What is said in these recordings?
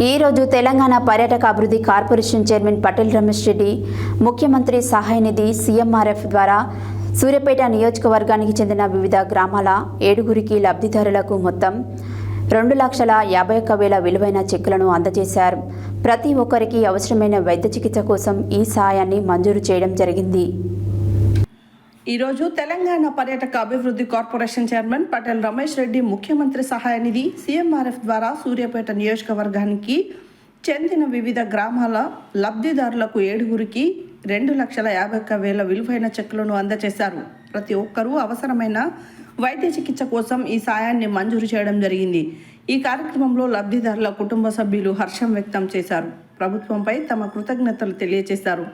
ఈరోజు తెలంగాణ పర్యాటక అభివృద్ధి కార్పొరేషన్ చైర్మన్ పటేల్ రమేష్ రెడ్డి ముఖ్యమంత్రి సహాయ నిధి సీఎంఆర్ఎఫ్ ద్వారా సూర్యాపేట నియోజకవర్గానికి చెందిన వివిధ గ్రామాల 7గురికి లబ్ధిదారులకు మొత్తం 2,51,000 విలువైన చెక్కులను అందజేశారు. ప్రతి ఒక్కరికి అవసరమైన వైద్య చికిత్స కోసం ఈ సహాయాన్ని మంజూరు చేయడం జరిగింది. ఈరోజు తెలంగాణ పర్యాటక అభివృద్ధి కార్పొరేషన్ చైర్మన్ పటేల్ రమేష్ రెడ్డి ముఖ్యమంత్రి సహాయ నిధి సీఎంఆర్ఎఫ్ ద్వారా సూర్యాపేట నియోజకవర్గానికి చెందిన వివిధ గ్రామాల లబ్ధిదారులకు 7గురికి 2,51,000 విలువైన చెక్కులను అందజేశారు. ప్రతి ఒక్కరూ అవసరమైన వైద్య చికిత్స కోసం ఈ సాయాన్ని మంజూరు చేయడం జరిగింది. ఈ కార్యక్రమంలో లబ్ధిదారుల కుటుంబ సభ్యులు హర్షం వ్యక్తం చేశారు. ప్రభుత్వంపై తమ కృతజ్ఞతలు తెలియజేశారు.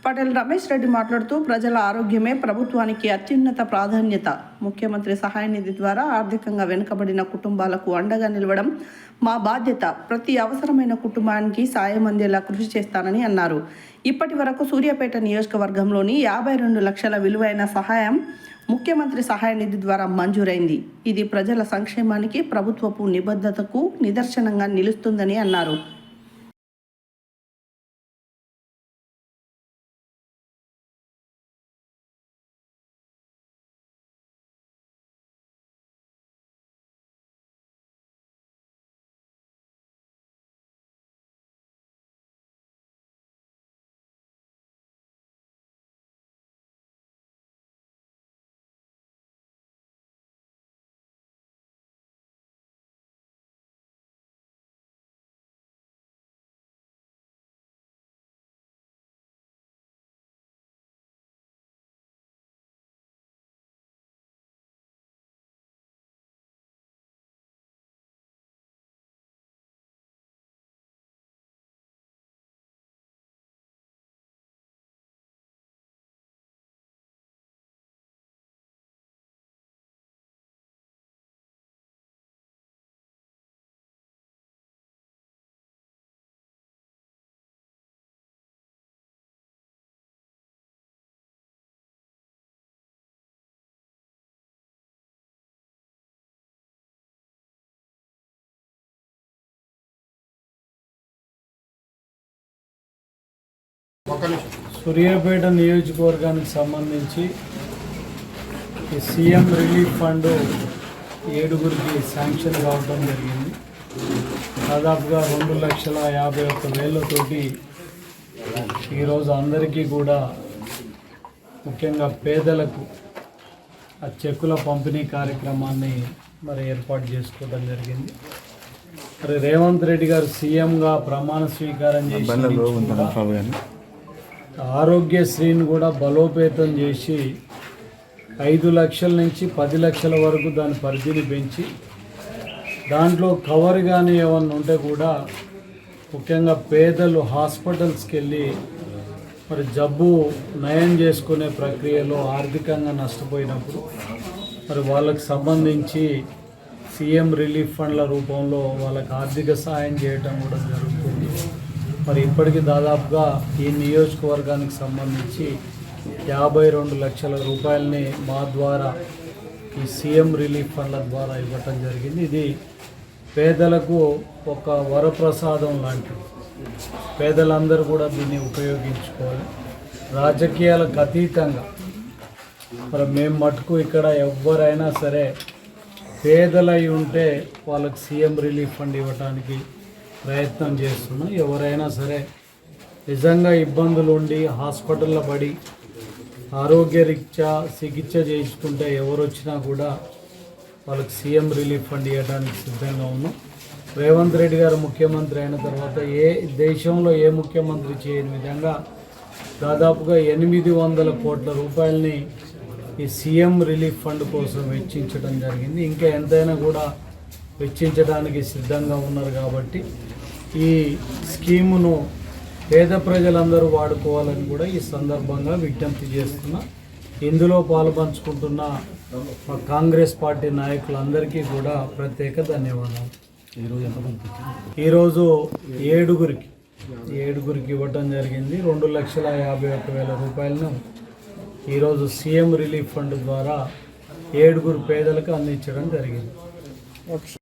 పటేల్ రమేష్ రెడ్డి మాట్లాడుతూ ప్రజల ఆరోగ్యమే ప్రభుత్వానికి అత్యున్నత ప్రాధాన్యత. ముఖ్యమంత్రి సహాయ నిధి ద్వారా ఆర్థికంగా వెనుకబడిన కుటుంబాలకు అండగా నిలవడం మా బాధ్యత. ప్రతి అవసరమైన కుటుంబానికి సాయం అందేలా కృషి చేస్తానని అన్నారు. ఇప్పటి వరకు సూర్యాపేట నియోజకవర్గంలోని 52 లక్షల విలువైన సహాయం ముఖ్యమంత్రి సహాయ నిధి ద్వారా మంజూరైంది. ఇది ప్రజల సంక్షేమానికి ప్రభుత్వపు నిబద్ధతకు నిదర్శనంగా నిలుస్తుందని అన్నారు. సూర్యాపేట నియోజకవర్గానికి సంబంధించి ఈ సీఎం రిలీఫ్ ఫండ్ 7గురికి శాంక్షన్ కావడం జరిగింది. దాదాపుగా 2,51,000 ఈరోజు అందరికీ కూడా ముఖ్యంగా పేదలకు ఆ చెక్కుల పంపిణీ కార్యక్రమాన్ని ఏర్పాటు చేసుకోవడం జరిగింది. రేవంత్ రెడ్డి గారు సీఎంగా ప్రమాణ స్వీకారం చేసి ఆరోగ్యశ్రీని కూడా బలోపేతం చేసి 5 లక్షల నుంచి 10 లక్షల వరకు దాని పరిధిని పెంచి దాంట్లో కవర్ కానీ ఏమన్నా ఉంటే కూడా ముఖ్యంగా పేదలు హాస్పిటల్స్కి వెళ్ళి జబ్బు నయం చేసుకునే ప్రక్రియలో ఆర్థికంగా నష్టపోయినప్పుడు వాళ్ళకి సంబంధించి సీఎం రిలీఫ్ ఫండ్ల రూపంలో వాళ్ళకి ఆర్థిక సహాయం చేయడం కూడా జరుగుతుంది. ఇప్పటికీ దాదాపుగా ఈ నియోజకవర్గానికి సంబంధించి 52 లక్షల రూపాయలని మా ద్వారా ఈ సీఎం రిలీఫ్ ఫండ్ల ద్వారా ఇవ్వటం జరిగింది. ఇది పేదలకు ఒక వరప్రసాదం లాంటిది. పేదలందరూ కూడా దీన్ని ఉపయోగించుకోవాలి. రాజకీయాలకు అతీతంగా మేము మటుకు ఇక్కడ ఎవరైనా సరే పేదలై ఉంటే వాళ్ళకి సీఎం రిలీఫ్ ఫండ్ ఇవ్వడానికి ప్రయత్నం చేస్తున్నాం. ఎవరైనా సరే నిజంగా ఇబ్బందులు ఉండి హాస్పిటల్లో పడి ఆరోగ్యరీత్యా చికిత్స చేయించుకుంటే ఎవరు వచ్చినా కూడా వాళ్ళకి సీఎం రిలీఫ్ ఫండ్ ఇవ్వడానికి సిద్ధంగా ఉన్నాం. రేవంత్ రెడ్డి గారు ముఖ్యమంత్రి అయిన తర్వాత దేశంలో ఏ ముఖ్యమంత్రి చేయని విధంగా దాదాపుగా 800 కోట్ల రూపాయలని ఈ సీఎం రిలీఫ్ ఫండ్ కోసం వెచ్చించడం జరిగింది. ఇంకా ఎంతైనా కూడా వెచ్చించడానికి సిద్ధంగా ఉన్నారు. కాబట్టి ఈ స్కీమును పేద ప్రజలందరూ వాడుకోవాలని కూడా ఈ సందర్భంగా విజ్ఞప్తి చేస్తున్నా. ఇందులో పాలుపంచుకుంటున్న కాంగ్రెస్ పార్టీ నాయకులందరికీ కూడా ప్రత్యేక ధన్యవాదాలు. ఈరోజు 7గురికి ఇవ్వటం జరిగింది. 2,51,000 రూపాయలను ఈరోజు సీఎం రిలీఫ్ ఫండ్ ద్వారా 7గురు పేదలకు అందించడం జరిగింది.